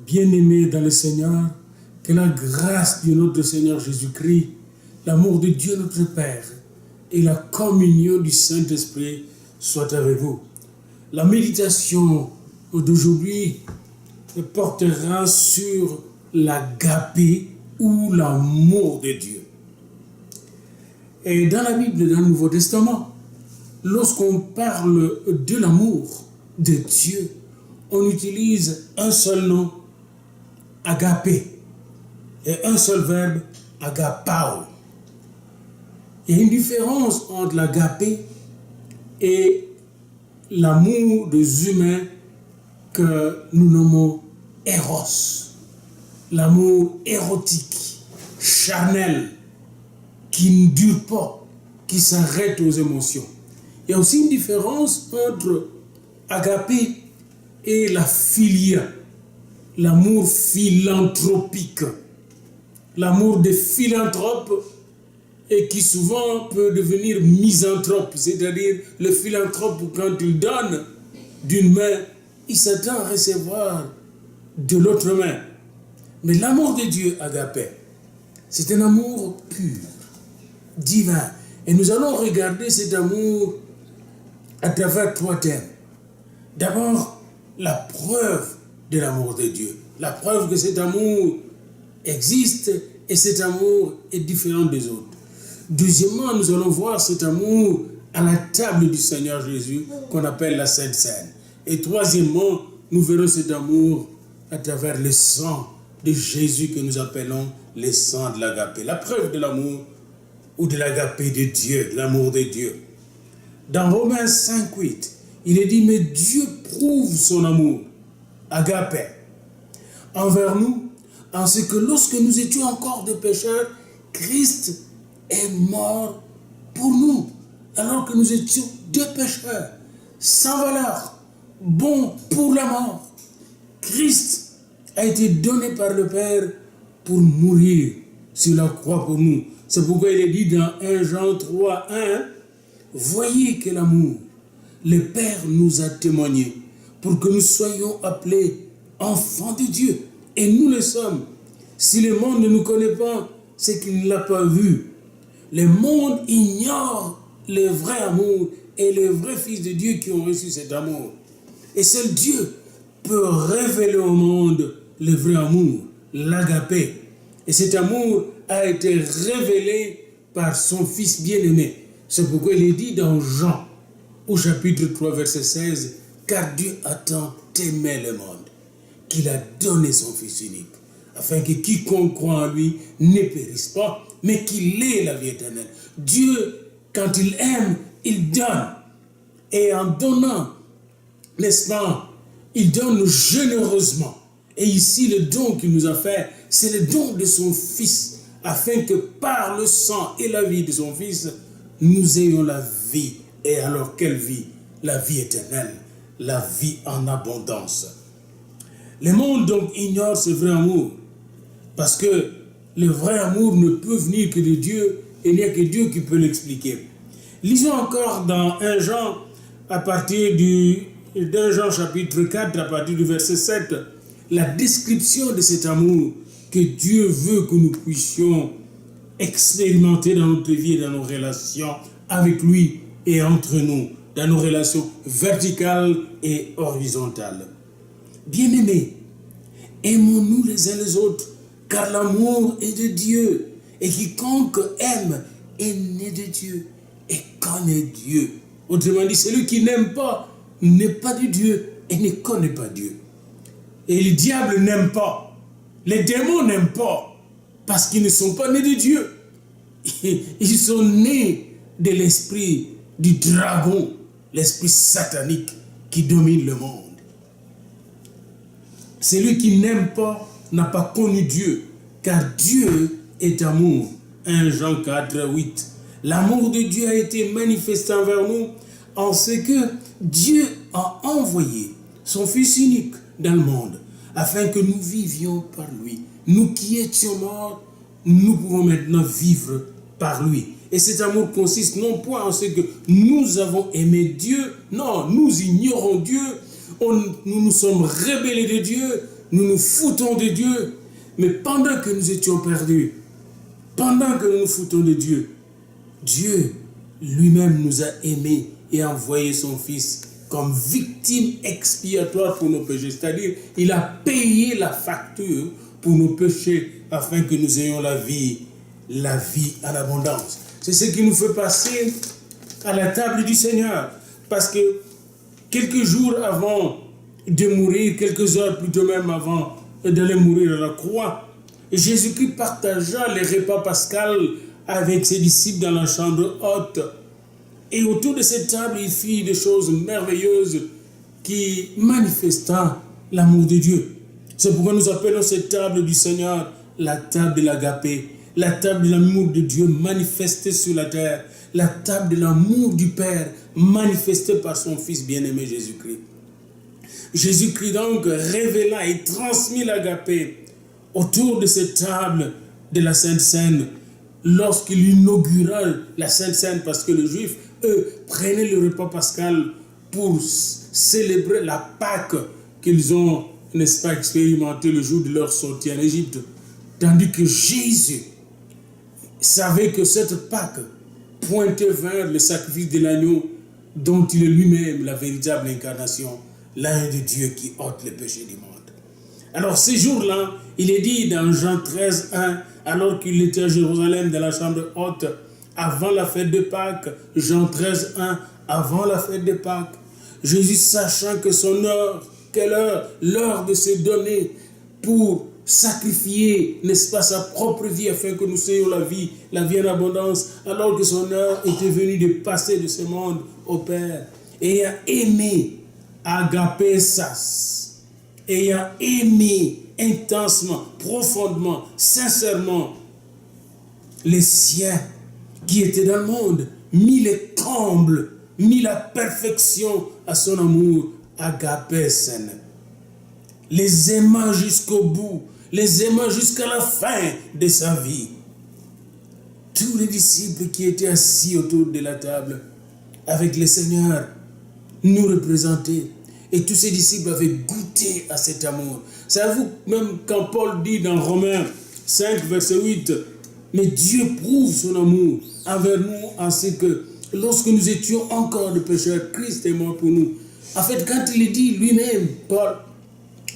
Bien-aimés dans le Seigneur, que la grâce de notre Seigneur Jésus-Christ, l'amour de Dieu notre Père et la communion du Saint-Esprit soient avec vous. La méditation d'aujourd'hui portera sur l'agapé ou l'amour de Dieu. Et dans la Bible, dans le Nouveau Testament, lorsqu'on parle de l'amour de Dieu, on utilise un seul nom, agapé, et un seul verbe, agapao. Il y a une différence entre l'agapé et l'amour des humains que nous nommons éros. L'amour érotique, charnel, qui ne dure pas, qui s'arrête aux émotions. Il y a aussi une différence entre agapé et la philia, l'amour philanthropique, l'amour des philanthropes et qui souvent peut devenir misanthrope, c'est-à-dire le philanthrope quand il donne d'une main, il s'attend à recevoir de l'autre main. Mais l'amour de Dieu, agapé, c'est un amour pur, divin. Et nous allons regarder cet amour à travers 3 thèmes. D'abord, la preuve de l'amour de Dieu. La preuve que cet amour existe et cet amour est différent des autres. Deuxièmement, nous allons voir cet amour à la table du Seigneur Jésus qu'on appelle la Sainte Seine. Et troisièmement, nous verrons cet amour à travers le sang de Jésus que nous appelons le sang de l'agapé. La preuve de l'amour ou de l'agapé de Dieu, de l'amour de Dieu. Dans Romains 5:8, il est dit, mais Dieu prouve son amour, agapé, envers nous, en ce que lorsque nous étions encore des pécheurs, Christ est mort pour nous, alors que nous étions des pécheurs, sans valeur, bons pour la mort. Christ a été donné par le Père pour mourir sur la croix pour nous. C'est pourquoi il est dit dans 1 Jean 3:1, voyez quel amour le Père nous a témoigné pour que nous soyons appelés enfants de Dieu. Et nous le sommes. Si le monde ne nous connaît pas, c'est qu'il ne l'a pas vu. Le monde ignore le vrai amour et les vrais fils de Dieu qui ont reçu cet amour. Et seul Dieu peut révéler au monde le vrai amour, l'agapé. Et cet amour a été révélé par son Fils bien-aimé. C'est pourquoi il est dit dans Jean, au chapitre 3, verset 16, « Car Dieu a tant aimé le monde, qu'il a donné son Fils unique, afin que quiconque croit en lui ne périsse pas, mais qu'il ait la vie éternelle. » Dieu, quand il aime, il donne. Et en donnant, n'est-ce pas, il donne généreusement. Et ici, le don qu'il nous a fait, c'est le don de son Fils, afin que par le sang et la vie de son Fils, nous ayons la vie. Et alors, quelle vie? La vie éternelle, la vie en abondance. Le monde donc ignore ce vrai amour, parce que le vrai amour ne peut venir que de Dieu, et il n'y a que Dieu qui peut l'expliquer. Lisons encore dans 1 Jean, à partir d'un Jean chapitre 4, à partir du verset 7, la description de cet amour que Dieu veut que nous puissions expérimenter dans notre vie et dans nos relations avec lui et entre nous, dans nos relations verticales et horizontales. Bien-aimés, aimons-nous les uns les autres, car l'amour est de Dieu, et quiconque aime est né de Dieu et connaît Dieu. Autrement dit, celui qui n'aime pas n'est pas de Dieu et ne connaît pas Dieu. Et le diable n'aime pas, les démons n'aiment pas, parce qu'ils ne sont pas nés de Dieu. Ils sont nés de l'esprit du dragon, l'esprit satanique qui domine le monde. Celui qui n'aime pas n'a pas connu Dieu, car Dieu est amour. 1 Jean 4, 8. L'amour de Dieu a été manifesté envers nous en ce que Dieu a envoyé son Fils unique dans le monde, afin que nous vivions par lui. Nous qui étions morts, nous pouvons maintenant vivre par lui. Et cet amour consiste non point en ce que nous avons aimé Dieu, non, nous ignorons Dieu, nous nous sommes rebellés de Dieu, nous nous foutons de Dieu, mais pendant que nous étions perdus, pendant que nous nous foutons de Dieu, Dieu lui-même nous a aimés et a envoyé son Fils comme victime expiatoire pour nos péchés. C'est-à-dire, il a payé la facture pour nos péchés afin que nous ayons la vie en abondance. C'est ce qui nous fait passer à la table du Seigneur. Parce que quelques jours avant de mourir, quelques heures plutôt même avant d'aller mourir à la croix, Jésus-Christ partagea les repas pascal avec ses disciples dans la chambre haute. Et autour de cette table, il fit des choses merveilleuses qui manifesta l'amour de Dieu. C'est pourquoi nous appelons cette table du Seigneur la table de l'agapé, la table de l'amour de Dieu manifesté sur la terre, la table de l'amour du Père manifesté par son Fils bien-aimé Jésus-Christ. Jésus-Christ donc révéla et transmit l'agapé autour de cette table de la Sainte Seine lorsqu'il inaugura la Sainte Seine, parce que les Juifs, eux, prenaient le repas pascal pour célébrer la Pâque qu'ils ont, n'est-ce pas, expérimenté le jour de leur sortie en Égypte. Tandis que Jésus savait que cette Pâque pointait vers le sacrifice de l'agneau dont il est lui-même la véritable incarnation, l'un de Dieu qui ôte les péchés du monde. Alors ces jours-là, il est dit dans Jean 13, 1, alors qu'il était à Jérusalem dans la chambre haute, avant la fête de Pâques, Jean 13, 1, avant la fête de Pâques, Jésus, sachant que son heure, quelle heure, l'heure de se donner pour sacrifier, n'est-ce pas, sa propre vie afin que nous ayons la vie en abondance, alors que son heure était venue de passer de ce monde au Père, ayant aimé agapésas, ayant aimé intensement, profondément, sincèrement les siens qui étaient dans le monde, mis les combles, mis la perfection à son amour, agapésen, les aimant jusqu'au bout, les aimant jusqu'à la fin de sa vie. Tous les disciples qui étaient assis autour de la table avec le Seigneur nous représentaient. Et tous ces disciples avaient goûté à cet amour. Savez-vous, même quand Paul dit dans Romains 5, verset 8, mais Dieu prouve son amour envers nous ainsi que lorsque nous étions encore des pécheurs, Christ est mort pour nous. En fait, quand il dit lui-même, Paul,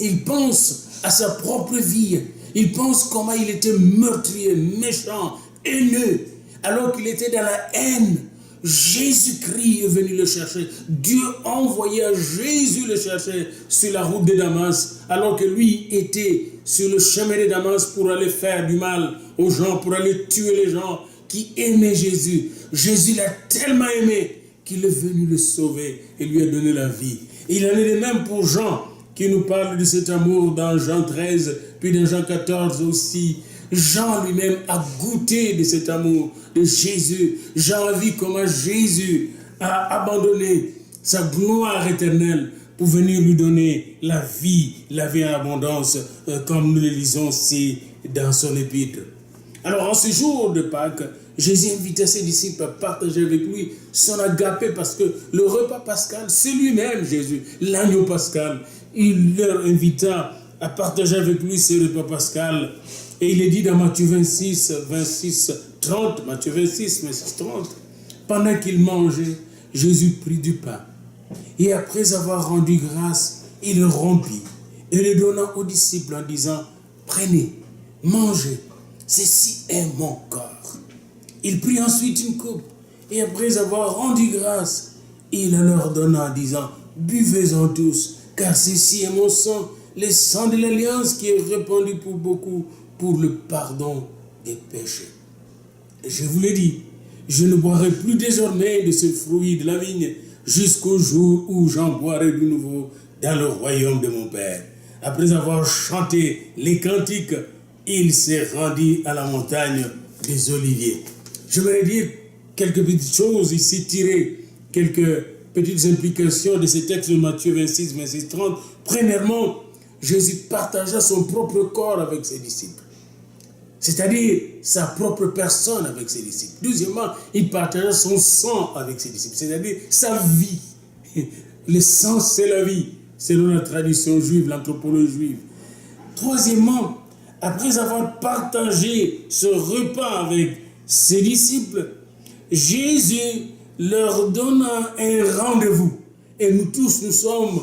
il pense à sa propre vie. Il pense comment il était meurtrier, méchant, haineux, alors qu'il était dans la haine. Jésus-Christ est venu le chercher. Dieu envoya Jésus le chercher sur la route de Damas, alors que lui était sur le chemin de Damas pour aller faire du mal aux gens, pour aller tuer les gens qui aimaient Jésus. Jésus l'a tellement aimé qu'il est venu le sauver et lui a donné la vie. Et il en est de même pour Jean, qui nous parle de cet amour dans Jean 13, puis dans Jean 14 aussi. Jean lui-même a goûté de cet amour de Jésus. Jean a vu comment Jésus a abandonné sa gloire éternelle pour venir lui donner la vie en abondance, comme nous le lisons ici dans son épître. Alors en ce jour de Pâques, Jésus invitait ses disciples à partager avec lui son agapé, parce que le repas pascal, c'est lui-même Jésus, l'agneau pascal. Il leur invita à partager avec lui ce repas pascal. Et il est dit dans Matthieu 26, 30, Matthieu 26, 26, 30, pendant qu'il mangeait, Jésus prit du pain. Et après avoir rendu grâce, il le rompit et le donna aux disciples en disant, prenez, mangez, ceci est mon corps. Il prit ensuite une coupe et après avoir rendu grâce, il leur donna en disant, buvez-en tous, car ceci est mon sang, le sang de l'alliance qui est répandu pour beaucoup, pour le pardon des péchés. Et je vous l'ai dit, je ne boirai plus désormais de ce fruit de la vigne jusqu'au jour où j'en boirai de nouveau dans le royaume de mon Père. Après avoir chanté les cantiques, il s'est rendu à la montagne des Oliviers. Je voudrais dire quelques petites choses ici, tirer quelques petites implications de ces textes de Matthieu 26, 26, 30. Premièrement, Jésus partagea son propre corps avec ses disciples. C'est-à-dire sa propre personne avec ses disciples. Deuxièmement, il partagea son sang avec ses disciples, c'est-à-dire sa vie. Le sang, c'est la vie, selon la tradition juive, l'anthropologie juive. Troisièmement, après avoir partagé ce repas avec ses disciples, Jésus leur donna un rendez-vous. Et nous tous, nous sommes,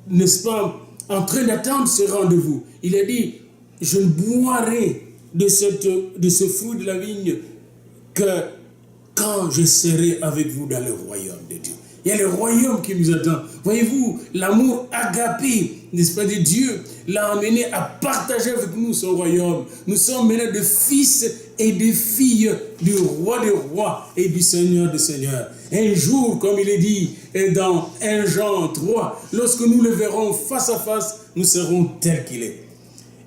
n'est-ce pas, en train d'attendre ce rendez-vous. Il a dit, je ne boirai de ce fruit de la vigne que quand je serai avec vous dans le royaume de Dieu. Il y a le royaume qui nous attend. Voyez-vous, l'amour agapé, n'est-ce pas, de Dieu, l'a amené à partager avec nous son royaume. Nous sommes maintenant des fils et des filles du roi des rois et du Seigneur des seigneurs. Un jour, comme il est dit dans 1 Jean 3, lorsque nous le verrons face à face, nous serons tels qu'il est.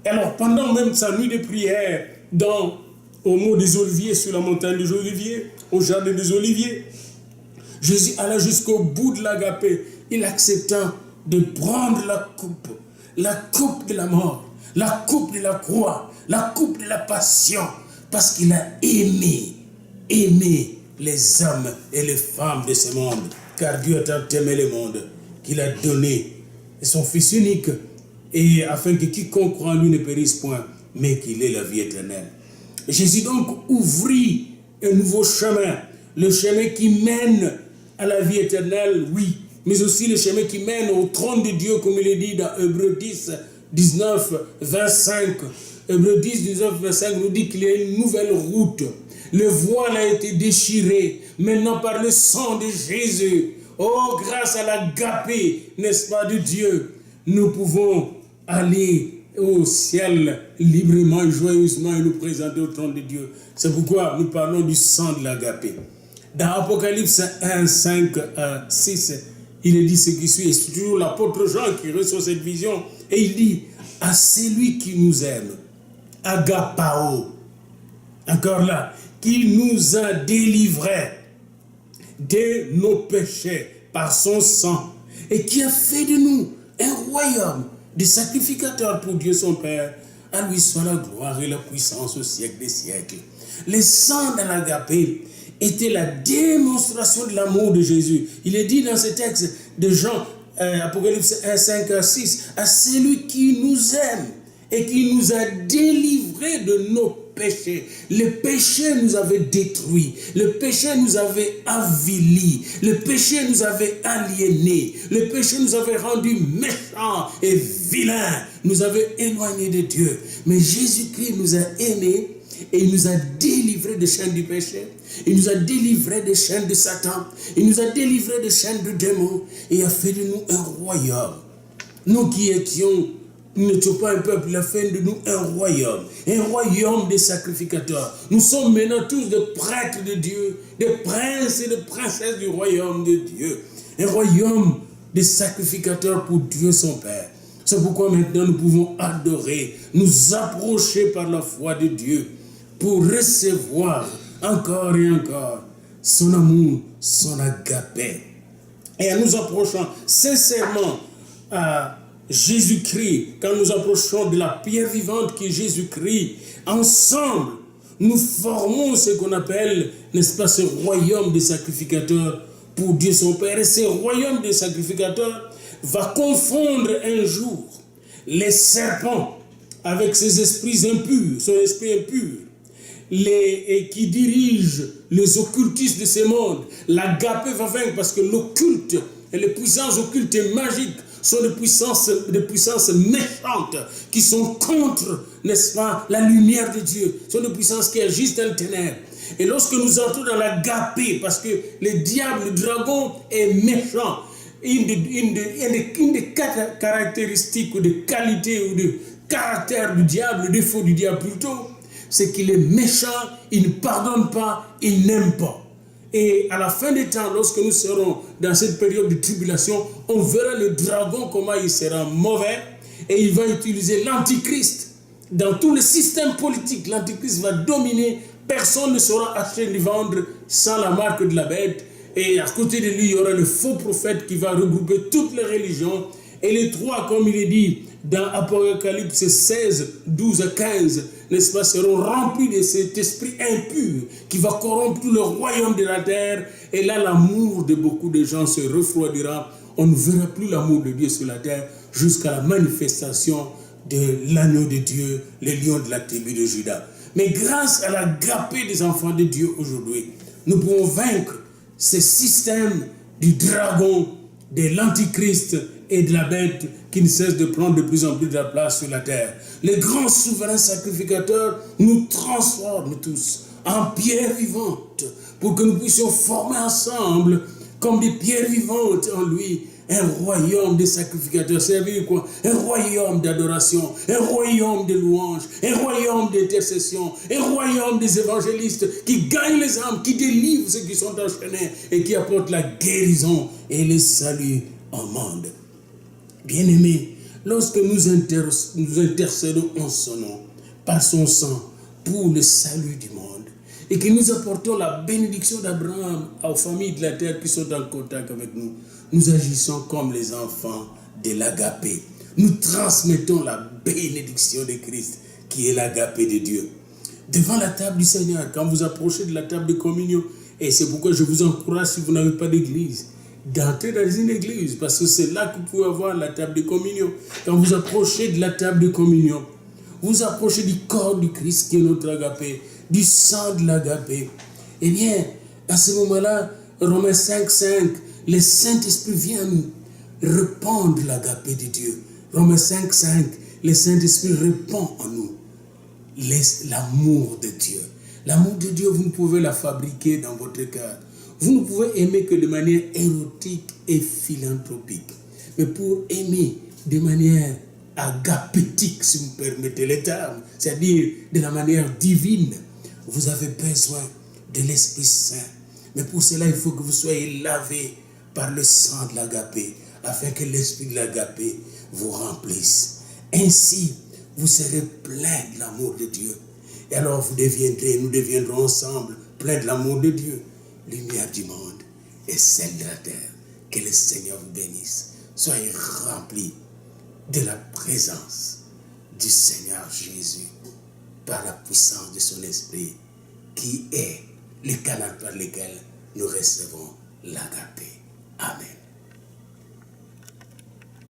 Alors, pendant même sa nuit de prière, au mont des Oliviers, sur la montagne des Oliviers, au jardin des Oliviers, Jésus alla jusqu'au bout de l'agapé. Il accepta de prendre la coupe de la mort, la coupe de la croix, la coupe de la passion, parce qu'il a aimé les hommes et les femmes de ce monde, car Dieu a tant aimé le monde qu'il a donné son Fils unique, et afin que quiconque croit en lui ne périsse point, mais qu'il ait la vie éternelle. Jésus donc ouvrit un nouveau chemin, le chemin qui mène à la vie éternelle, oui, mais aussi le chemin qui mène au trône de Dieu, comme il est dit dans Hébreux 10, 19, 25. Hébreux 10, 19, 25 nous dit qu'il y a une nouvelle route. Le voile a été déchiré, maintenant par le sang de Jésus. Oh, grâce à l'agapé, n'est-ce pas, de Dieu, nous pouvons aller au ciel librement et joyeusement et nous présenter au trône de Dieu. C'est pourquoi nous parlons du sang de l'agapé. Dans Apocalypse 1, 5 à 6, il est dit ce qui suit. C'est toujours l'apôtre Jean qui reçoit cette vision. Et il dit, à celui qui nous aime, agapao, encore là, qui nous a délivrés de nos péchés par son sang et qui a fait de nous un royaume de sacrificateurs pour Dieu son Père. À lui soit la gloire et la puissance au siècle des siècles. Le sang de l'agapé était la démonstration de l'amour de Jésus. Il est dit dans ce texte de Jean, Apocalypse 1, 5 à 6, à celui qui nous aime et qui nous a délivrés de nos péchés. Le péché nous avait détruits, le péché nous avait avilis, le péché nous avait aliénés, le péché nous avait rendus méchants et vilains, nous avait éloignés de Dieu. Mais Jésus-Christ nous a aimés et il nous a délivrés des chaînes du péché. Il nous a délivrés des chaînes de Satan. Il nous a délivrés des chaînes de démons. Et a fait de nous un royaume. Nous qui n'étions pas un peuple, il a fait de nous un royaume des sacrificateurs. Nous sommes maintenant tous des prêtres de Dieu, des princes et des princesses du royaume de Dieu. Un royaume des sacrificateurs pour Dieu son Père. C'est pourquoi maintenant nous pouvons adorer, nous approcher par la foi de Dieu pour recevoir encore et encore son amour, son agapé. Et en nous approchant sincèrement à Jésus-Christ, quand nous approchons de la pierre vivante qui est Jésus-Christ, ensemble, nous formons ce qu'on appelle, n'est-ce pas, ce royaume des sacrificateurs pour Dieu son Père. Et ce royaume des sacrificateurs va confondre un jour les serpents avec ses esprits impurs, son esprit impur, qui dirigent les occultistes de ce monde. L'agapé va vaincre parce que l'occulte et les puissances occultes et magiques sont des puissances méchantes qui sont contre, n'est-ce pas, la lumière de Dieu. Ce sont des puissances qui agissent dans le ténèbres. Et lorsque nous entrons dans l'agapé, parce que le diable, le dragon est méchant, une des caractéristiques ou des qualités ou de caractère du diable, le défaut du diable plutôt, c'est qu'il est méchant, il ne pardonne pas, il n'aime pas. Et à la fin des temps, lorsque nous serons dans cette période de tribulation, on verra le dragon comment il sera mauvais et il va utiliser l'antichrist. Dans tout le système politique, l'antichrist va dominer, personne ne saura acheter ni vendre sans la marque de la bête. Et à côté de lui, il y aura le faux prophète qui va regrouper toutes les religions. Et les trois, comme il est dit dans Apocalypse 16, 12 à 15, n'est-ce pas, seront remplis de cet esprit impur qui va corrompre tout le royaume de la terre. Et là, l'amour de beaucoup de gens se refroidira. On ne verra plus l'amour de Dieu sur la terre jusqu'à la manifestation de l'agneau de Dieu, le lion de la tribu de Juda. Mais grâce à l'agapé des enfants de Dieu aujourd'hui, nous pouvons vaincre ce système du dragon, de l'antichrist et de la bête qui ne cesse de prendre de plus en plus de la place sur la terre. Le grand souverain sacrificateur nous transforme tous en pierres vivantes pour que nous puissions former ensemble comme des pierres vivantes en lui un royaume de sacrificateurs. Ça veut dire quoi? Un royaume d'adoration, un royaume de louange, un royaume d'intercession, un royaume des évangélistes qui gagnent les âmes, qui délivrent ceux qui sont enchaînés et qui apportent la guérison et le salut au monde. Bien-aimés, lorsque nous intercédons en son nom, par son sang, pour le salut du monde, et que nous apportons la bénédiction d'Abraham aux familles de la terre qui sont en contact avec nous, nous agissons comme les enfants de l'agapé. Nous transmettons la bénédiction de Christ, qui est l'agapé de Dieu. Devant la table du Seigneur, quand vous approchez de la table de communion, et c'est pourquoi je vous encourage, si vous n'avez pas d'église, d'entrer dans une église, parce que c'est là que vous pouvez avoir la table de communion. Quand vous approchez de la table de communion, vous approchez du corps du Christ qui est notre agapé, du sang de l'agapé. Eh bien, à ce moment-là, Romains 5,5, le Saint-Esprit vient nous répandre l'agapé de Dieu. Romains 5,5, le Saint-Esprit répand en nous l'amour de Dieu. L'amour de Dieu, vous ne pouvez la fabriquer dans votre cœur. Vous ne pouvez aimer que de manière érotique et philanthropique. Mais pour aimer de manière agapétique, si vous permettez les termes, c'est-à-dire de la manière divine, vous avez besoin de l'Esprit Saint. Mais pour cela, il faut que vous soyez lavés par le sang de l'agapé, afin que l'Esprit de l'agapé vous remplisse. Ainsi, vous serez pleins de l'amour de Dieu. Et alors nous deviendrons ensemble pleins de l'amour de Dieu, lumière du monde et celle de la terre. Que le Seigneur vous bénisse. Soyez remplis de la présence du Seigneur Jésus par la puissance de son Esprit, qui est le canal par lequel nous recevons l'agapé. Amen.